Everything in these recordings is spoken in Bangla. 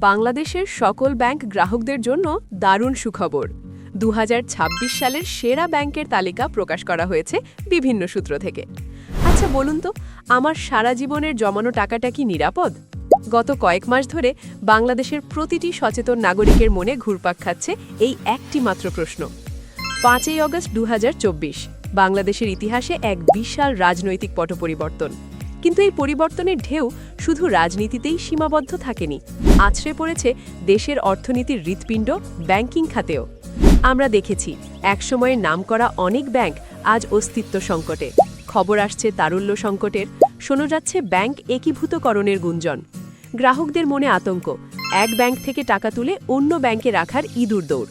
বাংলাদেশের সকল ব্যাংক গ্রাহকদের জন্য দারুণ সুখবর। 2026 সালের সেরা ব্যাংকের তালিকা প্রকাশ করা হয়েছে বিভিন্ন সূত্র থেকে। আচ্ছা বলুন তো, আমার সারা জীবনের জমানো টাকাটা কি নিরাপদ? গত কয়েক মাস ধরে বাংলাদেশের প্রতিটি সচেতন নাগরিকের মনে ঘুরপাক খাচ্ছে এই একটি মাত্র প্রশ্ন। 5ই আগস্ট 2024 বাংলাদেশের ইতিহাসে এক বিশাল রাজনৈতিক পট পরিবর্তন। কিন্তু এই পরিবর্তনের ঢেউ শুধু রাজনীতিতেই সীমাবদ্ধ থাকেনি, আছড়ে পড়েছে দেশের অর্থনীতির হৃৎপিণ্ড ব্যাংকিং খাতেও। আমরা দেখেছি একসময়ের নামকরা অনেক ব্যাংক আজ অস্তিত্ব সংকটে। খবর আসছে তারল্য সংকটের, শোনা যাচ্ছে ব্যাংক একীভূতকরণের গুঞ্জন। গ্রাহকদের মনে আতঙ্ক, এক ব্যাংক থেকে টাকা তুলে অন্য ব্যাংকে রাখার ইঁদুর দৌড়।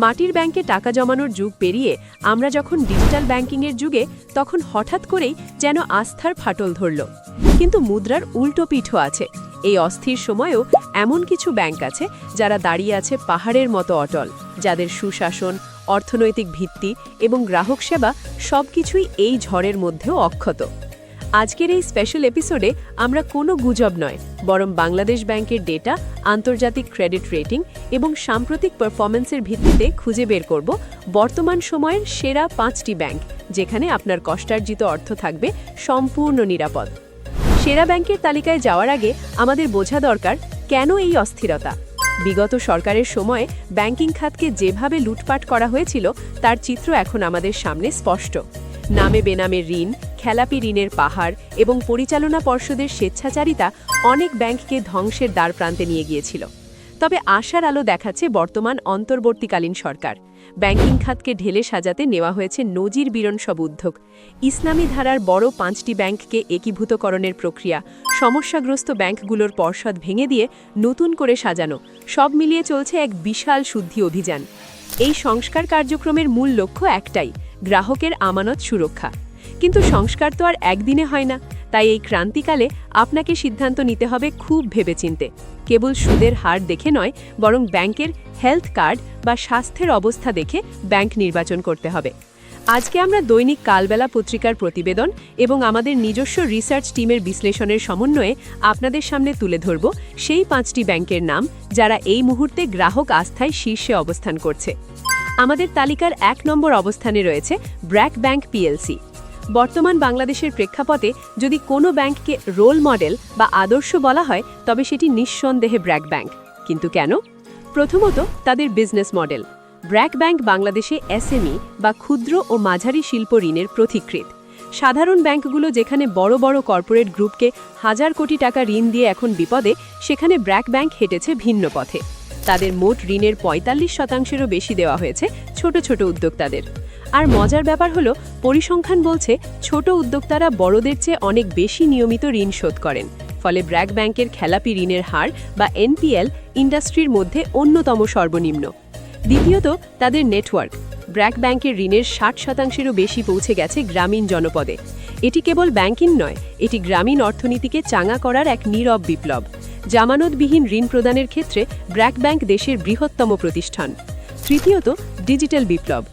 মাটির ব্যাংকে টাকা জমানোর যুগ পেরিয়ে আমরা যখন ডিজিটাল ব্যাংকিংয়ের যুগে, তখন হঠাৎ করেই যেন আস্থার ফাটল ধরল। কিন্তু মুদ্রার উল্টো পিঠও আছে। এই অস্থির সময়েও এমন কিছু ব্যাংক আছে যারা দাঁড়িয়ে আছে পাহাড়ের মতো অটল, যাদের সুশাসন, অর্থনৈতিক ভিত্তি এবং গ্রাহক সেবা সবকিছুই এই ঝড়ের মধ্যেও অক্ষত। আজকের এই স্পেশাল এপিসোডে আমরা কোনো গুজব নয়, বরং বাংলাদেশ ব্যাংকের ডেটা, আন্তর্জাতিক ক্রেডিট রেটিং এবং সাম্প্রতিক পারফরম্যান্সের ভিত্তিতে খুঁজে বের করব বর্তমান সময়ের সেরা 5টি ব্যাংক, যেখানে আপনার কষ্টার্জিত অর্থ থাকবে সম্পূর্ণ নিরাপদ। সেরা ব্যাংকের তালিকায় যাওয়ার আগে আমাদের বোঝা দরকার কেন এই অস্থিরতা। বিগত সরকারের সময়ে ব্যাংকিং খাতকে যেভাবে লুটপাট করা হয়েছিল তার চিত্র এখন আমাদের সামনে স্পষ্ট। নামে বেনামে ঋণ, খেলাপি ঋণের পাহাড় এবং পরিচালনা পর্ষদের স্বেচ্ছাচারিতা অনেক ব্যাংককে ধ্বংসের দ্বারপ্রান্তে নিয়ে গিয়েছিল। তবে আশার আলো দেখাচ্ছে বর্তমান অন্তর্বর্তীকালীন সরকার। ব্যাংকিং খাতকে ঢেলে সাজাতে নেওয়া হয়েছে নজির বিরন সব উদ্যোগ। ইসলামী ধারার বড় 5টি ব্যাংককে একীভূতকরণের প্রক্রিয়া, সমস্যাগ্রস্ত ব্যাংকগুলোর পর্ষদ ভেঙে দিয়ে নতুন করে সাজানো, সব মিলিয়ে চলছে এক বিশাল শুদ্ধি অভিযান। এই সংস্কার কার্যক্রমের মূল লক্ষ্য একটাই, গ্রাহকের আমানত সুরক্ষা। কিন্তু সংস্কার তো আর একদিনে হয় না, তাই এই ক্রান্তিকালে আপনাকে সিদ্ধান্ত নিতে হবে খুব ভেবেচিন্তে। কেবল সুদের হার দেখে নয়, বরং ব্যাংকের হেলথ কার্ড বা স্বাস্থ্যের অবস্থা দেখে ব্যাংক নির্বাচন করতে হবে। আজকে আমরা দৈনিক কালবেলা পত্রিকার প্রতিবেদন এবং আমাদের নিজস্ব রিসার্চ টিমের বিশ্লেষণের সমন্বয়ে আপনাদের সামনে তুলে ধরব সেই 5টি ব্যাংকের নাম যারা এই মুহূর্তে গ্রাহক আস্থায় শীর্ষে অবস্থান করছে। আমাদের তালিকার 1 নম্বর অবস্থানে রয়েছে ব্র্যাক ব্যাংক পিএলসি। বর্তমান বাংলাদেশের প্রেক্ষাপটে যদি কোনো ব্যাংককে রোল মডেল বা আদর্শ বলা হয়, তবে সেটি নিঃসন্দেহে ব্র্যাক ব্যাংক। কিন্তু কেন? প্রথমত, তাদের বিজনেস মডেল। ব্র্যাক ব্যাংক বাংলাদেশে এসএমই বা ক্ষুদ্র ও মাঝারি শিল্প ঋণের পথিকৃৎ। সাধারণ ব্যাংকগুলো যেখানে বড় বড় কর্পোরেট গ্রুপকে হাজার কোটি টাকা ঋণ দিয়ে এখন বিপদে, সেখানে ব্র্যাক ব্যাংক হেঁটেছে ভিন্ন পথে। তাদের মোট ঋণের 45%-এরও বেশি দেওয়া হয়েছে ছোট ছোট উদ্যোক্তাদের। আর মজার ব্যাপার হলো, পরিসংখ্যান বলছে ছোট উদ্যোক্তারা বড়দের চেয়ে অনেক বেশি নিয়মিত ঋণ শোধ করেন। ফলে ব্র্যাক ব্যাংকের খেলাপি ঋণের হার বা এনপিএল ইন্ডাস্ট্রির মধ্যে অন্যতম সর্বনিম্ন। দ্বিতীয়ত, তাদের নেটওয়ার্ক। ব্র্যাক ব্যাংকের ঋণের 60%-এরও বেশি পৌঁছে গেছে গ্রামীণ জনপদে। এটি কেবল ব্যাংকিং নয়, এটি গ্রামীণ অর্থনীতিকে চাঙা করার এক নীরব বিপ্লব। জামানতবিহীন ঋণ প্রদানের ক্ষেত্রে ব্র্যাক ব্যাংক দেশের বৃহত্তম প্রতিষ্ঠান। তৃতীয়ত, ডিজিটাল বিপ্লব।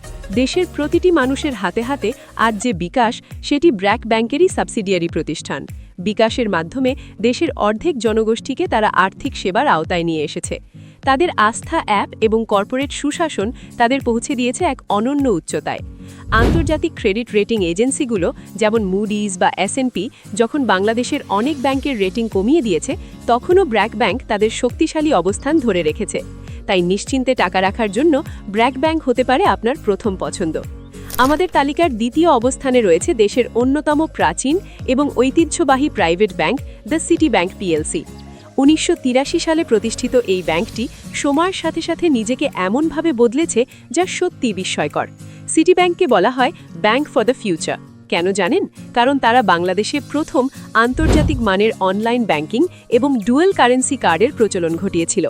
দেশের প্রতিটি মানুষের হাতে হাতে আজ যে বিকাশ, সেটি ব্র্যাক ব্যাংকেরই সাবসিডিয়ারি প্রতিষ্ঠান। বিকাশের মাধ্যমে দেশের অর্ধেক জনগোষ্ঠীকে তারা আর্থিক সেবার আওতায় নিয়ে এসেছে। তাদের আস্থা অ্যাপ এবং কর্পোরেট সুশাসন তাদের পৌঁছে দিয়েছে এক অনন্য উচ্চতায়। আন্তর্জাতিক ক্রেডিট রেটিং এজেন্সিগুলো যেমন মুডিজ বা এসএনপি যখন বাংলাদেশের অনেক ব্যাংকের রেটিং কমিয়ে দিয়েছে, তখনও ব্র্যাক ব্যাংক তাদের শক্তিশালী অবস্থান ধরে রেখেছে। তাই নিশ্চিন্তে টাকা রাখার জন্য ব্র্যাক ব্যাংক হতে পারে আপনার প্রথম পছন্দ। আমাদের তালিকার দ্বিতীয় অবস্থানে রয়েছে দেশের অন্যতম প্রাচীন এবং ঐতিহ্যবাহী private bank the city bank PLC. 1983 সালে প্রতিষ্ঠিত এই ব্যাংকটি সময়ের সাথে সাথে নিজেকে এমনভাবে বদলেছে যা সত্যি বিস্ময়কর। সিটি ব্যাংককে বলা হয় ব্যাংক ফর দ্য ফিউচার। কেন জানেন? কারণ তারা বাংলাদেশে প্রথম আন্তর্জাতিক মানের অনলাইন ব্যাংকিং এবং ডুয়েল কারেন্সি কার্ডের প্রচলন ঘটিয়েছিল।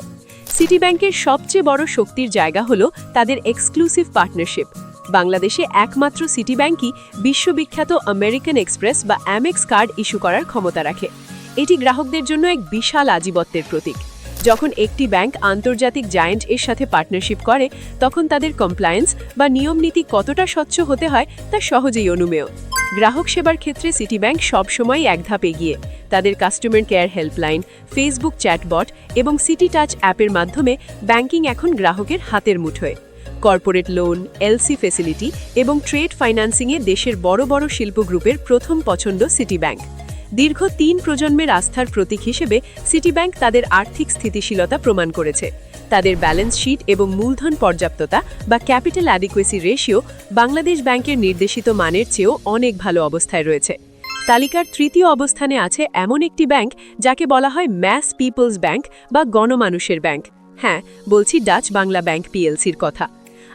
সিটি ব্যাংকের সবচেয়ে বড় শক্তির জায়গা হলো তাদের এক্সক্লুসিভ পার্টনারশিপ। বাংলাদেশে একমাত্র সিটি ব্যাংকই বিশ্ববিখ্যাত আমেরিকান এক্সপ্রেস বা অ্যামেক্স কার্ড ইস্যু করার ক্ষমতা রাখে। এটি গ্রাহকদের জন্য এক বিশাল আধিপত্যের প্রতীক। যখন একটি ব্যাংক আন্তর্জাতিক জায়ান্ট এর সাথে পার্টনারশিপ করে, তখন তাদের কমপ্লায়েন্স বা নিয়মনীতি কতটা স্বচ্ছ হতে হয় তা সহজেই অনুমেয়। গ্রাহক সেবার ক্ষেত্রে সিটি ব্যাংক সবসময় এক ধাপ এগিয়ে। তাদের customer care helpline, Facebook chatbot এবং সিটি টাচ অ্যাপের মাধ্যমে ব্যাংকিং এখন গ্রাহকের হাতের মুঠোয়। কর্পোরেট লোন, এলসি ফেসিলিটি এবং ট্রেড ফাইন্যান্সিংয়ে দেশের বড় বড় শিল্প গ্রুপের প্রথম পছন্দ সিটি ব্যাংক। দীর্ঘ 3 প্রজন্মের আস্থার প্রতীক হিসেবে সিটি ব্যাংক তাদের আর্থিক স্থিতিশীলতা প্রমাণ করেছে। তাদের ব্যালেন্স শিট এবং মূলধন পর্যাপ্ততা বা ক্যাপিটাল অ্যাডিকুয়েসি রেশিও বাংলাদেশ ব্যাংকের নির্দেশিত মানের চেয়েও অনেক ভালো অবস্থায় রয়েছে। তালিকার তৃতীয় অবস্থানে আছে এমন একটি ব্যাংক যাকে বলা হয় ম্যাস পিপলস ব্যাংক বা গণমানুষের ব্যাংক। হ্যাঁ, বলছি ডাচ বাংলা ব্যাংক পিএলসির কথা।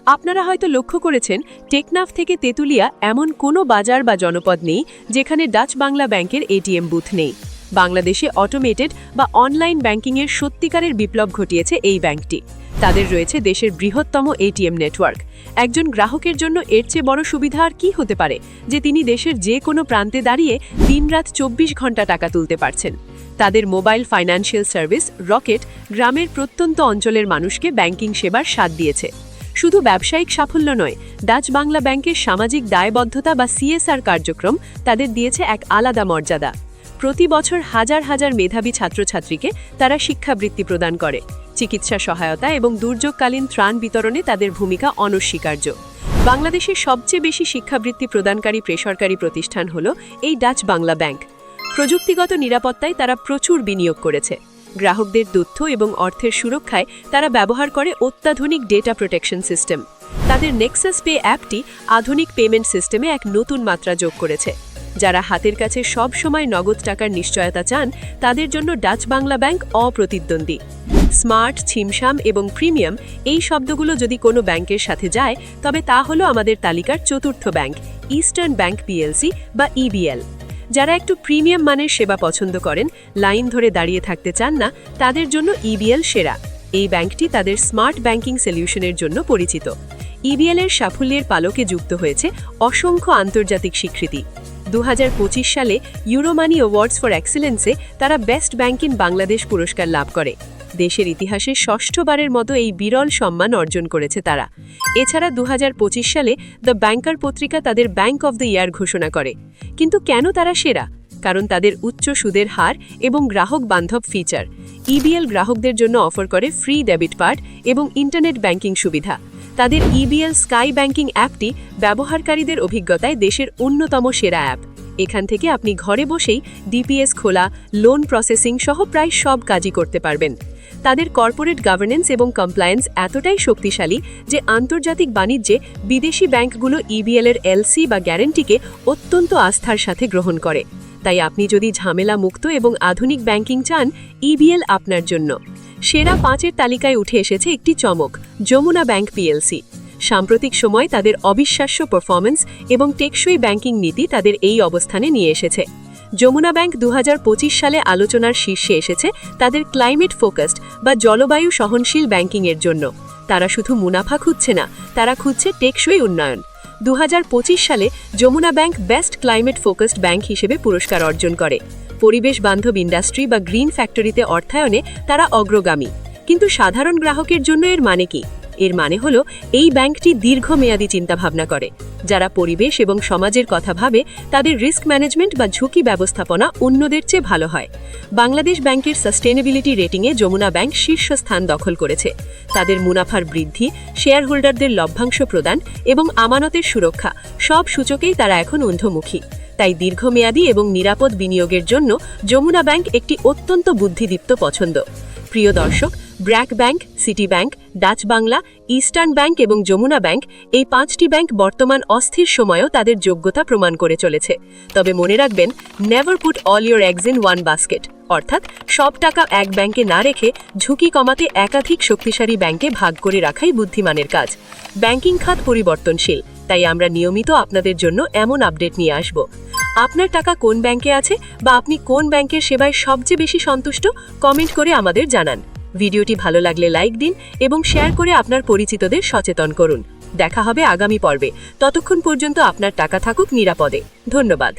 আপনারা হয়তো লক্ষ্য করেছেন, টেকনাফ থেকে তেঁতুলিয়া এমন কোনো বাজার বা জনপদ নেই যেখানে ডাচ বাংলা ব্যাংকের এটিএম বুথ নেই। বাংলাদেশে অটোমেটেড বা অনলাইন ব্যাংকিংয়ের সত্যিকারের বিপ্লব ঘটিয়েছে এই ব্যাংকটি। তাদের রয়েছে দেশের বৃহত্তম এটিএম নেটওয়ার্ক। একজন গ্রাহকের জন্য এর চেয়ে বড় সুবিধা আর কি হতে পারে যে তিনি দেশের যে কোনো প্রান্তে দাঁড়িয়ে দিনরাত 24 ঘন্টা টাকা তুলতে পারছেন। তাদের মোবাইল ফাইন্যান্সিয়াল সার্ভিস রকেট গ্রামের প্রত্যন্ত অঞ্চলের মানুষকে ব্যাংকিং সেবার স্বাদ দিয়েছে। শুধু ব্যবসায়িক সাফল্য নয়, ডাচ বাংলা ব্যাংকের সামাজিক দায়বদ্ধতা বা সিএসআর কার্যক্রম তাদের দিয়েছে এক আলাদা মর্যাদা। প্রতি বছর হাজার হাজার মেধাবী ছাত্রছাত্রীকে তারা শিক্ষাবৃত্তি প্রদান করে। চিকিৎসা সহায়তা এবং দুর্যোগকালীন ত্রাণ বিতরণে তাদের ভূমিকা অনস্বীকার্য। বাংলাদেশের সবচেয়ে বেশি শিক্ষাবৃত্তি প্রদানকারী বেসরকারি প্রতিষ্ঠান হল এই ডাচ বাংলা ব্যাংক। প্রযুক্তিগত নিরাপত্তায় তারা প্রচুর বিনিয়োগ করেছে। গ্রাহকদের তথ্য এবং অর্থের সুরক্ষায় তারা ব্যবহার করে অত্যাধুনিক ডেটা প্রোটেকশন সিস্টেম। তাদের নেক্সাস পে অ্যাপটি আধুনিক পেমেন্ট সিস্টেমে এক নতুন মাত্রা যোগ করেছে। যারা হাতের কাছে সব সময় নগদ টাকার নিশ্চয়তা চান, তাদের জন্য ডাচ বাংলা ব্যাংক অপ্রতিদ্বন্দ্বী। স্মার্ট, ছিমছাম এবং প্রিমিয়াম এই শব্দগুলো যদি কোনো ব্যাংকের সাথে যায়, তবে তা হলো আমাদের তালিকার চতুর্থ ব্যাংক, ইস্টার্ন ব্যাংক পিএলসি বা ইবিএল। যারা একটু প্রিমিয়াম মানের সেবা পছন্দ করেন, লাইন ধরে দাঁড়িয়ে থাকতে চান না, তাদের জন্য ইবিএল সেরা। এই ব্যাংকটি তাদের স্মার্ট ব্যাংকিং সলিউশনের জন্য পরিচিত। ইবিএল-এর সাফল্যের পালকে যুক্ত হয়েছে অসংখ্য আন্তর্জাতিক স্বীকৃতি। 2025 সালে ইউরোমানি অ্যাওয়ার্ডস ফর এক্সেলেন্সে তারা বেস্ট ব্যাংক ইন বাংলাদেশ পুরস্কার লাভ করে। দেশের ইতিহাসে ষষ্ঠবারের মতো এই বিরল সম্মান অর্জন করেছে তারা। এছাড়া 2025 সালে দ্য ব্যাংকার পত্রিকা তাদের ব্যাংক অব দ্য ইয়ার ঘোষণা করে। কিন্তু কেন তারা সেরা? কারণ তাদের উচ্চ সুদের হার এবং গ্রাহক বান্ধব ফিচার। ইবিএল গ্রাহকদের জন্য অফার করে ফ্রি ডেবিট কার্ড এবং ইন্টারনেট ব্যাংকিং সুবিধা। তাদের ইবিএল স্কাই ব্যাংকিং অ্যাপটি ব্যবহারকারীদের অভিজ্ঞতায় দেশের অন্যতম সেরা অ্যাপ। এখান থেকে আপনি ঘরে বসেই ডিপিএস খোলা, লোন প্রসেসিং সহ প্রায় সব কাজই করতে পারবেন। তাদের কর্পোরেট গভর্নেন্স এবং কমপ্লায়েন্স এতটাই শক্তিশালী যে আন্তর্জাতিক বাণিজ্যে বিদেশি ব্যাংকগুলো ইবিএল-এর এলসি বা গ্যারান্টিকে অত্যন্ত আস্থার সাথে গ্রহণ করে। তাই আপনি যদি ঝামেলা মুক্ত এবং আধুনিক ব্যাংকিং চান, ইবিএল আপনার জন্য। সেরা 5-এর তালিকায় উঠে এসেছে একটি চমক, যমুনা ব্যাংক পিএলসি। সাম্প্রতিক সময় তাদের অবিশ্বাস্য পারফরম্যান্স এবং টেকসই ব্যাংকিং নীতি তাদের এই অবস্থানে নিয়ে এসেছে। যমুনা ব্যাংক 2025 সালে আলোচনার শীর্ষে এসেছে তাদের ক্লাইমেট ফোকাসড বা জলবায়ু সহনশীল ব্যাংকিংয়ের জন্য। তারা শুধু মুনাফা খুঁজছে না, তারা খুঁজছে টেকসই উন্নয়ন। 2025 সালে Jamuna bank best climate focused bank হিসেবে পুরস্কার অর্জন করে। পরিবেশ বান্ধব ইন্ডাস্ট্রি বা গ্রিন ফ্যাক্টরিতে অর্থায়নে তারা অগ্রগামী। কিন্তু সাধারণ গ্রাহকের জন্য এর মানে কি? এর মানে হলো এই ব্যাংকটি দীর্ঘমেয়াদী চিন্তাভাবনা করে। যারা পরিবেশ এবং সমাজের কথা ভাবে, তাদের রিস্ক ম্যানেজমেন্ট বা ঝুঁকি ব্যবস্থাপনা অন্যদের চেয়ে ভালো হয়। বাংলাদেশ ব্যাংকের সাস্টেনেবিলিটি রেটিংয়ে যমুনা ব্যাংক শীর্ষস্থান দখল করেছে। তাদের মুনাফার বৃদ্ধি, শেয়ার হোল্ডারদের লভ্যাংশ প্রদান এবং আমানতের সুরক্ষা সব সূচকেই তারা এখন ঊর্ধ্বমুখী। তাই দীর্ঘমেয়াদী এবং নিরাপদ বিনিয়োগের জন্য যমুনা ব্যাংক একটি অত্যন্ত বুদ্ধিদীপ্ত পছন্দ। প্রিয় দর্শক, BRAC bank, city bank, Dutch Bangla, eastern bank এবং যমুনা ব্যাংক এই 5টি ব্যাংক বর্তমান অস্থির সময়েও তাদের যোগ্যতা প্রমাণ করে চলেছে। তবে মনে রাখবেন, never put all your eggs in one basket, অর্থাৎ সব টাকা এক ব্যাংকে না রেখে ঝুঁকি কমাতে একাধিক শক্তিশালী ব্যাংকে ভাগ করে রাখাই বুদ্ধিমানের কাজ। ব্যাংকিং খাত পরিবর্তনশীল, তাই আমরা নিয়মিত আপনাদের জন্য এমন আপডেট নিয়ে আসব। আপনার টাকা কোন ব্যাংকে আছে বা আপনি কোন ব্যাংকের সেবায় সবচেয়ে বেশি সন্তুষ্ট, কমেন্ট করে আমাদের জানান। ভিডিওটি ভালো লাগলে লাইক দিন এবং শেয়ার করে আপনার পরিচিতদের সচেতন করুন। দেখা হবে আগামী পর্বে। ততক্ষণ পর্যন্ত আপনার টাকা থাকুক নিরাপদে। ধন্যবাদ।